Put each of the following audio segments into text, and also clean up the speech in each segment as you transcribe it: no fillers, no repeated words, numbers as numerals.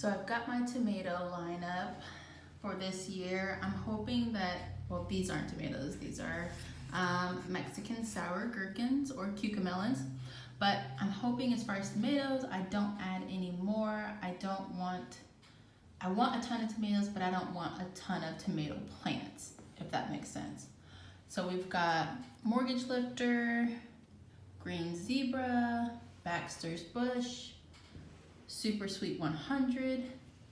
So I've got my tomato lineup for this year. I'm hoping that, well, these aren't tomatoes, these are Mexican sour gherkins or cucamelons. But I'm hoping as far as tomatoes, I don't add any more. I want a ton of tomatoes, but I don't want a ton of tomato plants, if that makes sense. So we've got Mortgage Lifter, Green Zebra, Baxter's Bush, Super Sweet 100,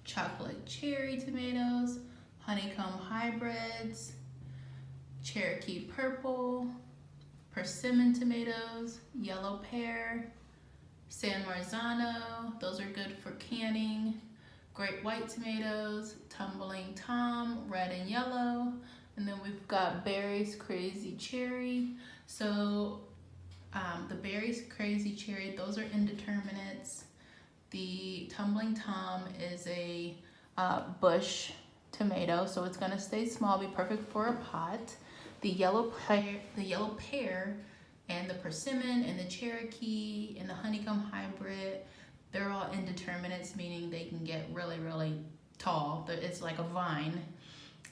Chocolate Cherry tomatoes, Honeycomb Hybrids, Cherokee Purple, Persimmon tomatoes, Yellow Pear, San Marzano, those are good for canning, Great White tomatoes, Tumbling Tom, red and yellow, and then we've got Berry's Crazy Cherry. So the Berry's Crazy Cherry, those are indeterminates. The Tumbling Tom is a bush tomato, so it's gonna stay small, be perfect for a pot. The yellow pear and the persimmon and the Cherokee and the honeycomb hybrid, they're all indeterminates, meaning they can get really, really tall. It's like a vine.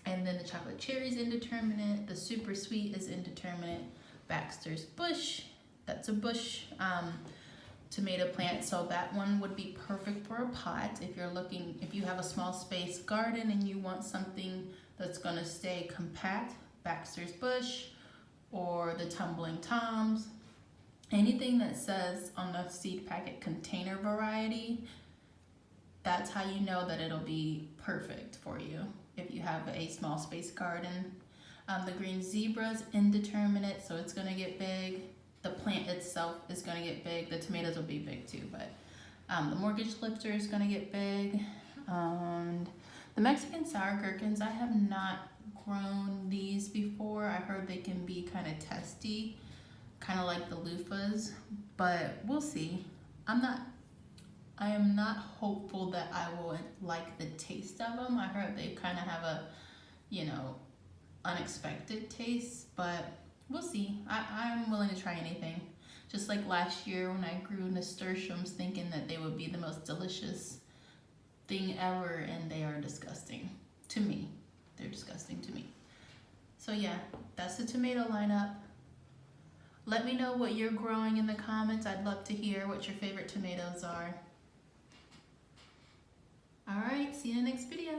And then the chocolate cherry is indeterminate. The super sweet is indeterminate. Baxter's Bush, that's a bush tomato plant, so that one would be perfect for a pot if you have a small space garden and you want something that's gonna stay compact. Baxter's Bush or the Tumbling Toms. Anything that says on the seed packet container variety, that's how you know that it'll be perfect for you if you have a small space garden. The Green Zebra's indeterminate, so it's gonna get big. The plant itself is gonna get big. The tomatoes will be big too, but the Mortgage Lifter is gonna get big. And the Mexican sour gherkins, I have not grown these before. I heard they can be kind of testy, kind of like the loofahs, but we'll see. I am not hopeful that I will like the taste of them. I heard they kind of have a, unexpected taste, but we'll see. I'm willing to try anything. Just like last year when I grew nasturtiums thinking that they would be the most delicious thing ever, and they are disgusting to me. They're disgusting to me. So yeah, that's the tomato lineup. Let me know what you're growing in the comments. I'd love to hear what your favorite tomatoes are. All right, see you in the next video.